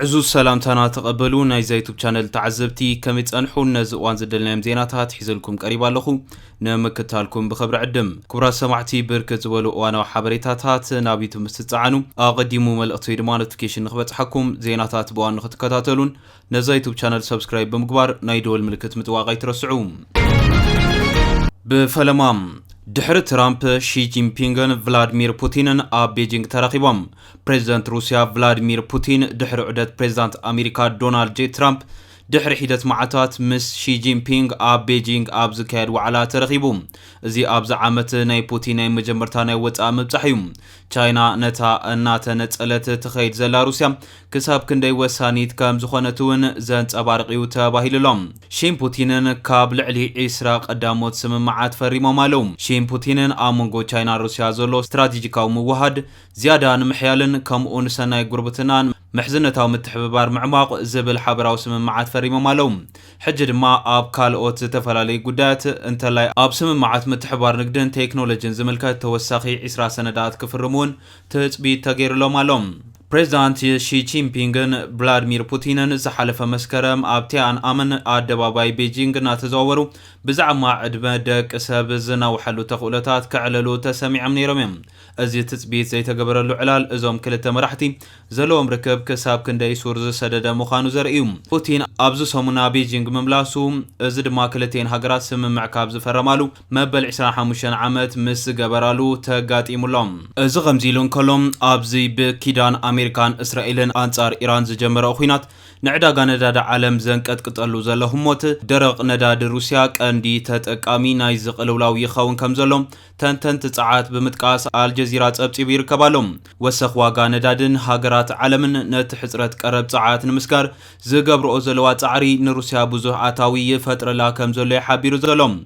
عزوز سلامتنا تقبلوا نايز يوتيوب channel تعزبتي كم يتصنحون نزقوان زدلنا زيناتات حيزلكم قريبا لخو نمكتالكم بخبر عدم كبرا سمعتي بركز ولو وانا وحبريتاتات نابيتو مستعانو اقدموا ملقطي دما نوتيفيكيشن نخبط حكم زيناتات بوان نختكتاتلون نزا يوتيوب channel سبسكرايب بمقبار نايدول ملكت متواقع يترسعوم بفلمام دحر ترامب شي جينبينغن فلاديمير بوتينن اب بيجينغ تراقبهم بريزيدنت روسيا فلاديمير بوتين دحر عدت بريزيدنت امريكا دونالد جي ترامب دحر حيدت معاتات مس شي جينبينغ اب بيجينغ اب زكاد وعلى ترقيبهم زي اب زعامت ناي بوتين ناي مجمرتا ناي وصا مبصحيوم تشاينا نتا اناته نصلت تخيد زلا روسيا كساب كندي وسانيت كم زخونتون زنصبارقيو تباهيللهم شين بوتينن كاب لعلي عيسرا قداموت سممعات فريمو مالوم شين بوتينن امونغو تشاينا روسيا زولو استراتيجيكاو موحد زياده نمحيالن كمون سناي غربتنان محزنتاو متحبار معماق زبل حبراو سممعات فريمو مالوم حج دما اب كالوت تفلالي غدات انتلاي اب سممعات متحبار نقدن تكنولوجين زملكات توساخي 10 سندات كفرمون تصبيت تغيرلو مالوم بريزيدنت شي جينبينغن فلاديمير بوتينن زحلف مسكرم ابتيان امن ادباباي بيجينغ ناتزاورو بزعما عدمه دق سب زناو حلو تخولتات كعللو تسميع منيرمم ازي تثبيت زي تغبرلو علال ازوم كلته مرحتي زلوم ركب كساب كندي سورز سدد مخانو زرئيوم بوتين ابزو سمونا بيجينغ مملاسو ازد ما كلتين هاغرات سممع كابز فرمالو مبل 25 عامت مس غبرالو تغاطيملوم از غمزيلون كلوم ابزي بكيدان امريكان اسرائيلن انصار ايران زجمرو خوينات نعداغا نداد عالم زنقطقطلو زلهم موت درق نداد روسيا قندي تطقامي ناي زقلولاو يخون كمزلوم تنتن تصعات بمتقاس الجزيره صبصي بيركبالوم وسخ واغا ندادن هاغرات عالمن نت حصرت قرب صعات نمسكار زغبرو زلوا صعري نروسيا بزح اتاوي يفطرلا كمزلو يحبيرو زلوم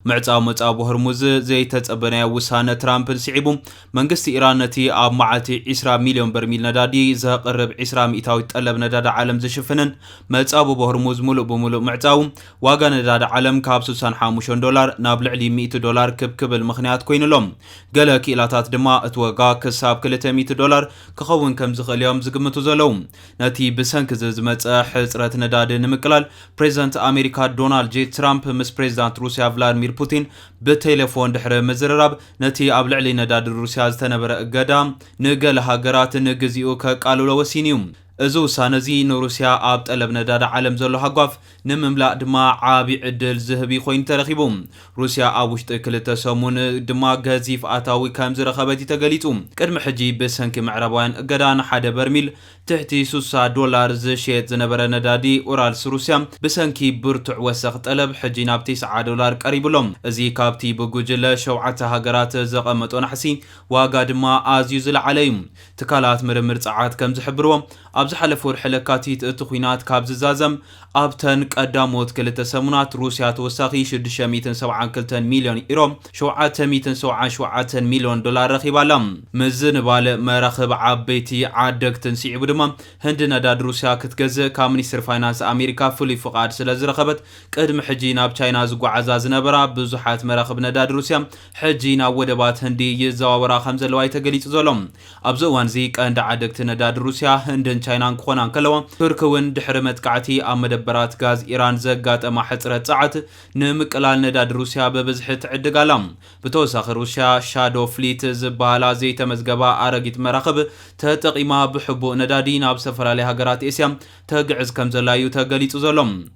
معصاو هرمز زي تصبنا وسانه ترامب سيعبو منغست ايران نتي اب معاتي 20 مليون برميل ندادي زقرب 20 مئتاوي طلب نداد عالم زشفنن معصاو هرمز ملو بملو معصاو واغا نداد عالم كاب $65 ناب لعلي $100 كبكبل مخنيات كوينلوم غلا كيلاتات دما اتوغا كساب $200 كخون كم زخليوم زغمتو زلوم نتي بسنك زمص حصرت نداد نمقلال بريزيدنت امريكا دونالد جي ترامب مس بريزيدنت روسيا فلاديمير بوتين بتليفون دحر مزرراب نتي اب لعلي نداد روسيا زتنبر قدام نقل هاغرات نغزيو كقالو لوسينيوم ازو سانزي نروسيا اب طلب نداد عالم زلو حقاف نمملا دما عابي عدل زهبي خوين ترخيبوم روسيا اب وشط كلته سمون دما غزيف اتاوي كام زرخبتي تغليطوم قدم حجي بسنك معربوان قدان حدا برميل تحتي $60 زشيت زنبر ندادي اورالس روسيا بسنكي برتع وسخ طلب حجي ناب $9 قريب لهم ازي كابتي بغوجله شوعه هاغرات زقمطون حسين واغا دما ازيو زل عليهم تكالات مرمر صعات كم زحبروم ابز حلفور حلكاتيت اتخوينات كابز زازم ابتن قداموت كلته سمونات روسيا توساخي 672 مليون يورو 777 مليون دولار رخيبالم مزن باله مرخب عبيتي عدكتن سيعبو دما هند نداد روسيا كتغزه كمينستر فاينانس امريكا فولي فقاد سلازرخبت قدم حجينا بچاينا زغعزا زنبرا بزحات مرخب نداد روسيا حجينا ودبات هندي يزاورا خمزلواي تغليص زلوم ابزوان زي قند عدكت نداد روسيا هندن چاينان كونان كلوا تركون دحرمت قعتي امدبرات غاز ايران زغاطما حصرت صعت نمقلال نداد روسيا ببزح تعدغالام بتوسخ روسيا شادو فليت زبالا زي تمزغبا ارغيت مرخب تتقيما بحبو ندادي ناب سفرالي هاغرات اسيا تغعز كمزلايو تغليص زلوم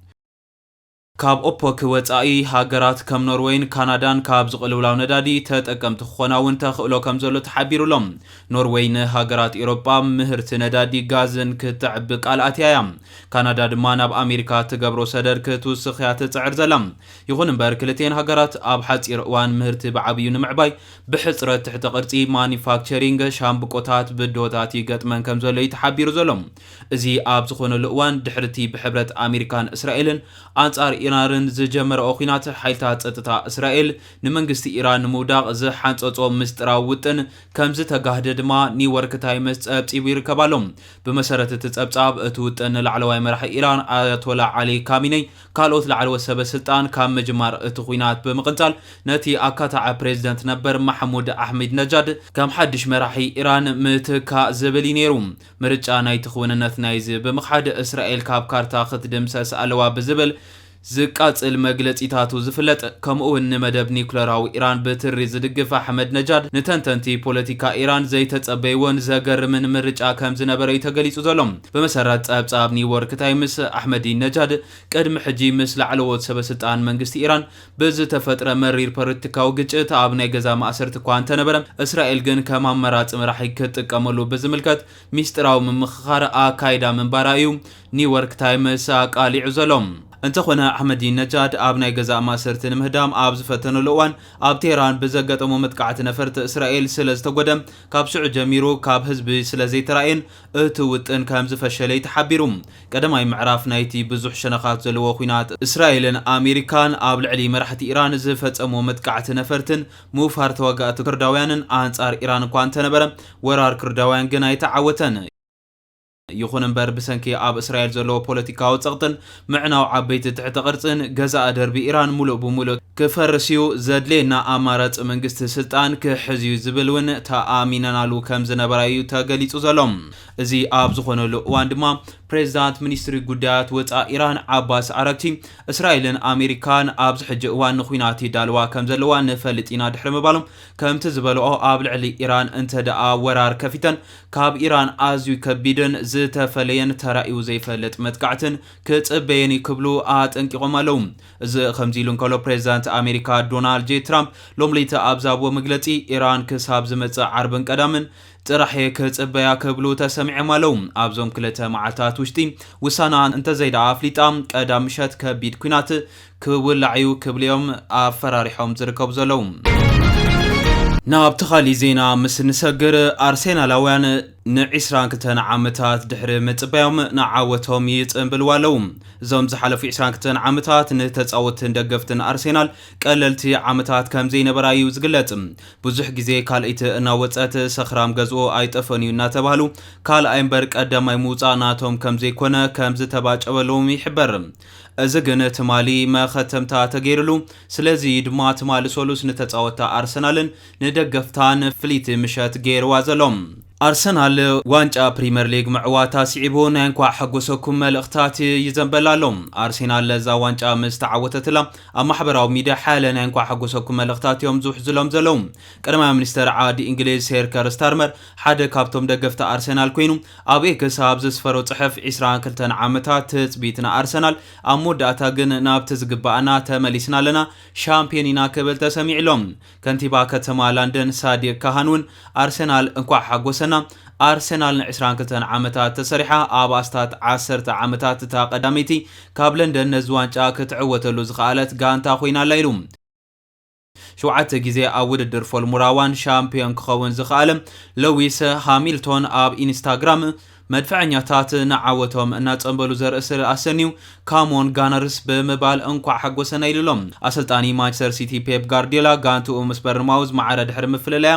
كاب اوبك وصاي هاغرات كم نوروين كندا كاب زقلولاو ندادي تطقمت خوناون تخلو كم زلو تحبيرلهم نوروين هاغرات اوروبا مهرت ندادي غازن كتعب قالاتيام كندا دما ناب امريكا تغبرو سدر كتوسخيات تصعر زلم يغون بركلتين هاغرات اب حصير وان مهرت بعبيو نمعباي بحصرت تحت قرصي مانيفاكتشرينغ شامبقوتات بدوتات يغطمن كم زلو يتحبيرو زلم ازي اب زخون لوان دحرتي بحبرت امريكان اسرائيلن انصار ኢራንን ዝጀመረኦ ኩናት ሓይልታት ጸጥታ እስራኤል ንመንግስቲ ኢራን ንምውዳቕ ዝሓንጸጾ ምስጥራዊ ውጥን ከም ዝተጋህደ ድማ ኒውዮርክ ታይምስ ጸብጺቡ ይርከባሎም። ብመሰረት እቲ ጸብጻብ እቲ ውጥን ንላዕለዋይ መራሒ ኢራን ኣያቶላ ዓሊ ካሚነይ ካልኦት ላዕለዎት ሰበስልጣን ካብ ምጅማር እቲ ኩናት ብምቕንጻል ነቲ ኣካታዓ ፕሬዚደንት ነበር ማሕሙድ ኣሕመድ ነጃድ ከም ሓድሽ መራሒ ኢራን ምትካእ ዝብል ነይሩ። ምርጫ ናይቲ ክውንነት ናይዚ ብምኽሓድ እስራኤል ካብ ካርታ ክትድምሰስ ኣለዋ ብዝብል ዝቃጽል መግለጺታቱ ዝፍለጥ ከምኡውን ንመደብ ኒውክለራዊ ኢራን ብትሪ ዝድግፍ ኣሕመድ ነጃድ ንተንተንቲ ፖለቲካ ኢራን ዘይተጸበይዎን ዘገርምን ምርጫ ከም ዝነበረ ተገሊጹ ዘሎ። ብመሰረት ጸብጻብ ኒውዮርክ ታይምስ ኣሕመድ ነጃድ ቅድሚ ሕጂ ምስ ላዕለዎት ሰበስልጣን መንግስቲ ኢራን ብዝተፈጥረ መሪር ፖለቲካዊ ግጭት ኣብ ናይ ገዛ ማእሰርቲ እኳ እንተነበረ እስራኤል ግን ከም ኣመራፂ መራሒ ክትጥቀመሉ ብዝምልከት ሚስጥራዊ ምምኽኻር ኣካይዳ ምንባራ እዩ ኒውዮርክ ታይምስ ኣቃሊዑ ዘሎ። እንተኾነ ኣሕመድ ነጃድ ኣብ ናይ ገዛ ማእሰርቲ ንምህዳም ኣብ ዝፈተነሉ እዋን ኣብ ቴህራን ብዘገጠሞ መጥቃዕቲ ነፈርቲ እስራኤል ስለ ዝተጎደም ካብ ሽዑ ጀሚሩ ካብ ህዝቢ ስለ ዘይተራእየን እቲ ውጥን ከም ዝፈሸለ ተሓቢሩ። ቀዳማይ ምዕራፍ ናይቲ ብዙሕ ሸነኻት ዘለዎ ኩናት እስራኤልን ኣሜሪካን ኣብ ልዕሊ መራሕቲ ኢራን ዝፈጸሞ መጥቃዕቲ ነፈርትን ምውፋር ተዋጋእቲ ኩርዳውያንን ኣንጻር ኢራን እኳ እንተነበረ ወራር ኩርዳውያን ግን ኣይተዓወተን። ይኹን እምበር ብሰንኪ ኣብ እስራኤል ዘለዎ ፖለቲካዊ ጸቕጥን ምዕናው ዓበይቲ ትሕተ ቅርጽን ገዛእ ደርቢ ኢራን ሙሉእ ብሙሉእ ክፈርሲዩ ዘድልየና ኣማራጺ መንግስቲ ስልጣን ክሕዝዩ ዝብል እውን ተኣሚነናሉ ከም ዝነበረ እዩ ተገሊጹ ዘሎ። እዚ ኣብ ዝኾነሉ እዋን ድማ ፕሬዚዳንት ሚኒስትሪ ጉዳያት ወፃኢ ኢራን ዓባስ ዓራግቺ እስራኤልን ኣሜሪካን ኣብዚ ሕጂ እዋን ንኩናት ይዳልዋ ከም ዘለዋ ንፈልጥ ኢና ድሕሪ ምባሎም ከምቲ ዝበልኦ ኣብ ልዕሊ ኢራን እንተደኣ ወራር ከፊተን ካብ ኢራን ኣዝዩ ከቢድን ዝተፈለየን ተራእዩ ዘይፈልጥ መጥቃዕትን ክጽበየን ክብሉ ኣጠንቂቖም ኣለዉ። እዚ ከምዚ ኢሉ እንከሎ ፕሬዚዳንት ኣሜሪካ ዶናልድ ጄ ትራምፕ ሎም ለይቲ ኣብ ዛቦ መግለጺ ኢራን ክሳብ ዝመጽእ ዓርብን ቀዳምን ጥራሕ ክጽበያ ክብሉ ተሰሚዖም ኣለዉ። ኣብዞም ክልተ መዓልታት ውሽጢ ውሳና እንተዘይደኣ ኣፍሊጣ ቀዳም ምሸት ከቢድ ኩናት ክውላዕዩ ክብልዮም ኣፈራሪሖም ዝርከቡ ዘለዉ። ናብቲ ኻሊእ ዜና ምስ ንሰግር ኣርሴናላውያን ን22 ዓመታት ድሕሪ ምጽባዮም ንዓወቶም ይጽንብልዋ ኣለዉ። እዞም ዝሓለፉ 22 ዓመታት ንተጻወትን ደገፍትን ኣርሴናል ቀለልቲ ዓመታት ከም ዘይነበራ እዩ ዝግለጽ። ብዙሕ ግዜ ካልእቲ እናወጸት ሰኽራም ገዝኦ ኣይጠፈን እዩ እናተባህሉ ካልኣይ እምበር ቀዳማይ ምውፃእ ናቶም ከም ዘይኮነ ከም ዝተባጨበሎም ይሕበር። እዚ ግን ትማሊ መኸተምታ ተገይሩሉ ስለዚ ድማ ትማሊ ሰሉስ ንተጻወታ ኣርሰናልን ንደገፍታን ፍሊት ምሸት ገይርዋ ዘሎም። ኣርሰናል ዋንጫ ፕሪምየር ሊግ ምዕዋታ ሲዒቡ ናይ እንኳ ሓጎሰኩም መልእኽታት ይዘንበላሎም። ኣርሴናል ለዛ ዋንጫ ምስ ተዓወተትላ ኣብ ማሕበራዊ ሚድያ ሓያለ ናይ እንኳ ሓጎሰኩም መልእኽታት እዮም ዝውሕዝሎም ዘለዉ። ቀዳማይ ሚኒስተር ዓዲ እንግሊዝ ሰር ኪር ስታርመር ሓደ ካብቶም ደገፍቲ ኣርሴናል ኮይኑ ኣብ ኤክስ ኣብ ዝስፈሮ ጽሑፍ 22 ዓመታት ትጽቢትና ኣርሰናል ኣብ መወዳእታ ግን ናብቲ ዝግባአና ተመሊስና ኣለና ሻምፒዮን ኢና ክብል ተሰሚዕሎም። ከንቲባ ከተማ ለንደን ሳዲቅ ካሃን እውን ኣርሴናል እንኳ ሓጎሰና ኣርሴናል ን22 ዓመታት ተሰሪሓ ኣብ ኣስታት 10 ዓመታት እታ ቀዳመይቲ ካብ ለንደን ነዚ ዋንጫ ክትዕወተሉ ዝኽኣለት ጋንታ ኮይናላ ኢሉ። 7 ግዜ ኣብ ውድድር ፎርሙላ 1 ሻምፒዮን ክኸውን ዝኽኣለ ሉዊስ ሃሚልቶን ኣብ ኢንስታግራም መድፈኛታት ንዓወቶም እናጸንበሉ ዘርእስር ኣሰኒዩ ካሞን ጋነርስ ብምባል እንኳ ሓጎሰና ኢሉሎም። ኣሰልጣኒ ማንቸስተር ሲቲ ፔፕ ጋርዲዮላ ጋንትኡ ምስ በርንማውዝ ማዕረ ድሕሪ ምፍለለያ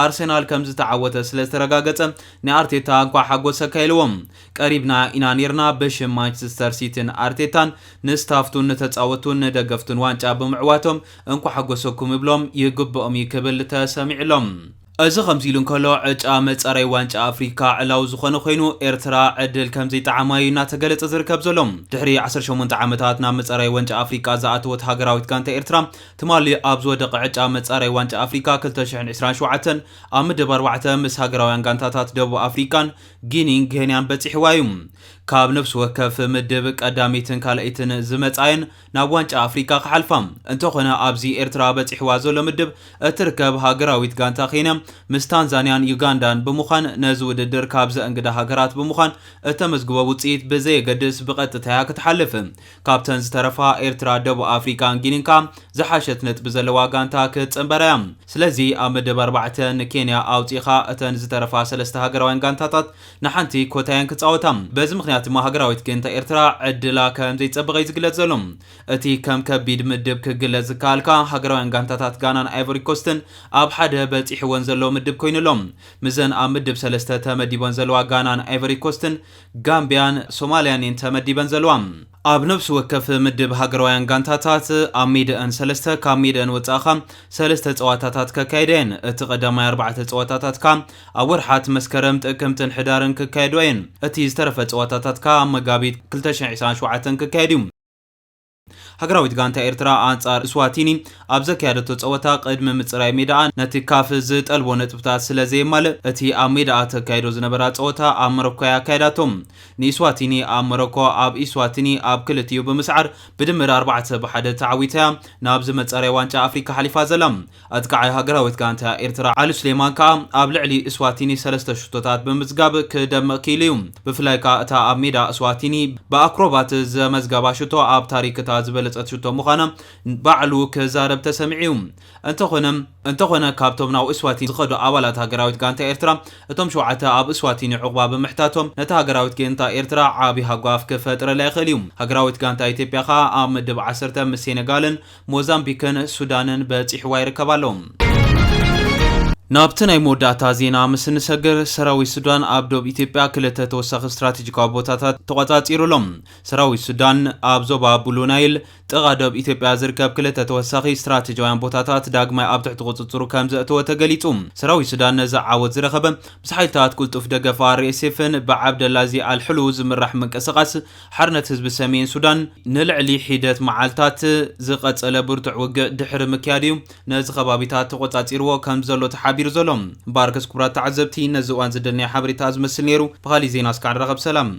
ኣርሴናል ከም ዝተዓወተ ስለተረጋገጸ ንኣርቴታ እንኳ ሓጎሰካ ኢልዎም። ቀሪብና ኢና ነርና ብሽም ማንቸስተር ሲቲን ኣርቴታን ንስታፍቱን ንተጻወቱን ንደገፍቱን ዋንጫ ብምዕዋቶም እንኳ ሓጎሰኩም ይብሎም ይግብኦም ይክብል ተሰሚዕሎም። እዚ ከምዚ ኢሉ እንከሎ ዕጫ መጻረይ ዋንጫ ኣፍሪካ ዕላው ዝኾነ ኮይኑ ኤርትራ ዕድል ከም ዘይጠዓማዩ እናተገለጸ ዝርከብ ዘሎ። ድሕሪ 18 ዓመታት ናብ መጻረይ ዋንጫ ኣፍሪካ ዝኣተወት ሃገራዊት ጋንታ ኤርትራ ትማሊ ኣብ ዝወደቐ ዕጫ መጻረይ ዋንጫ ኣፍሪካ 2027 ኣብ ምድብ 4 ምስ ሃገራውያን ጋንታታት ደቡብ ኣፍሪካን ጊኒን ኬንያን በፂሕዋ እዩ። ካብ ነፍሲ ወከፍ ምድብ ቀዳሚትን ካልአይትን ዝመጻየን ናብ ዋንጫ ኣፍሪካ ክሓልፋ እንተኾነ ኣብዚ ኤርትራ በፂሕዋ ዘሎ ምድብ እትርከብ ሃገራዊት ጋንታ ኬንያ ምስ ታንዛንያን ዩጋንዳን ብምዃን ነዚ ውድድር ካብ ዘእንግዳ ሃገራት ብምዃን እተመዝግቦ ውፅኢት ብዘየገድስ ብቐጥታ ክትሓልፍ ካብተን ዝተረፋ ኤርትራ ደቡብ ኣፍሪካን ጊኒንካ ዝሓሸት ነጥቢ ዘለዋ ጋንታ ክትጽንበራ እያ። ስለዚ ኣብ ምድብ 4 ንኬንያ ኣውፂኻ እተን ዝተረፋ 3 ሃገራውያን ጋንታታት ንሓንቲ ኮታየን ክጻወታ በዚ ምክንያት ምክንያት ሃገራዊት ገንታ ኤርትራ ዕድላ ከም ዘይጸብቕ ዝግለጽ ዘሎ እቲ ከም ከቢድ ምድብ ክግለጽ ዝከኣልካ ሃገራውያን ጋንታታት ጋናን አይቮሪ ኮስትን ኣብ ሓደ በፂሕወን ዘሎ ምድብ ኮይኑሎም ምዘን ኣብ ምድብ 3 ተመዲበን ዘለዋ ጋናን አይቮሪ ኮስትን ጋምቢያን ሶማልያን ተመዲበን ዘለዋ ኣብ ነፍሲ ወከፍ ምድብ ሃገራውያን ጋንታታት ኣብ ሜዳን 3 ካብ ሜዳን ወጻኻ 3 ጸዋታታት ከካይደን እቲ ቀዳማይ 4 ጸዋታታት ኣብ ወርሓት መስከረም ጥቅምትን ሕዳርን ከካይደን እቲ ዝተረፈ ጸዋታታት ኣብ መጋቢት 2027 ከካይዱ ሃገራዊት ጋንታ ኤርትራ አንጻር እስዋቲኒ ኣብ ዘካየደቶ ጸወታ ቅድሚ ምጽራይ ሜዳ ነቲ ካፍ ዝጠልቦ ነጥብታት ስለዘየማል እቲ ኣብ ሜዳ ተካይዶ ዝነበራ ጸወታ ኣብ ሞሮኮ ያካይዳቶም ንእስዋቲኒ ኣብ ሞሮኮ ኣብ እስዋቲኒ ኣብ ክልቲኡ ብምስዓር ብድምር 4-1 ተዓዊታ ናብ ዝመጻረይ ዋንጫ ኣፍሪካ ሓሊፋ ዘላ ኣትካዓይ ሃገራዊት ጋንታ ኤርትራ አሊ ስሌማን ኣብ ልዕሊ እስዋቲኒ 3 ሽቶታት ብምዝጋብ ክደምቕ ኪኢሉ እዩ ብፍላይ እታ ኣብ ሜዳ እስዋቲኒ በአክሮባት ዘመዝጋባ ሽቶ ኣብ ታሪክታ ዝበለጸት ሽቶ ምዃና ባዕሉ ክዛረብ ተሰሚዑ እንተኾነ ካብቶም ናው እስዋቲኒ ዝኸዱ ኣባላት ሃገራዊት ጋንታ ኤርትራ እቶም 7 ኣብ እስዋቲኒ ዕቁባ ብምሕታቶም ነታ ሃገራዊት ጋንታ ኤርትራ ዓቢ ሃጓፍ ክፈጥረላ ይኽእል እዩ ሃገራዊት ጋንታ ኢትዮጵያ ኣብ ምድብ 10 ምስ ሴኔጋልን ሞዛምቢክን ሱዳንን በፂሕዋ ይርከባሉ ናብቲ ናይ መወዳእታ ዜና ምስ ንሰግር ሰራዊት ሱዳን ኣብ ዶብ ኢትዮጵያ ክልተ ተወሳኺ ስትራቴጂካዊ ቦታታት ተቆጻጺሩሎም ሰራዊት ሱዳን ኣብ ዞባ ቡሉ ናይል ጥቓ ዶብ ኢትዮጵያ ዝርከብ ክልተ ተወሳኺ ስትራቴጂያውያን ቦታታት ዳግማይ ኣብ ትሕቲ ቁጽጽሩ ከም ዘእተወ ተገሊጹ ሰራዊት ሱዳን ነዚ ዓወት ዝረኸበ ምስ ሓይልታት ቁልጡፍ ደገፍ RSFን ብዓብደላዚ አልሕሉ ዝምራሕ ምንቅስቓስ ሓርነት ህዝቢ ሰሜን ሱዳን ንልዕሊ ሒደት መዓልታት ዝቐጸለ ብርቱዕ ውግእ ድሕሪ ምክያድ እዩ ነዚ ከባቢታት ተቆጻጺርዎ ከም ዘሎ ተሓቢሩ ዘሎም ባርከስ ኩብራት ተዓዘብቲ ነዚ እዋን ዝደልናዮ ሓበሬታ ዝመስል ነይሩ ብኻሊእ ዜና እስካዕ ንረኸብ ሰላም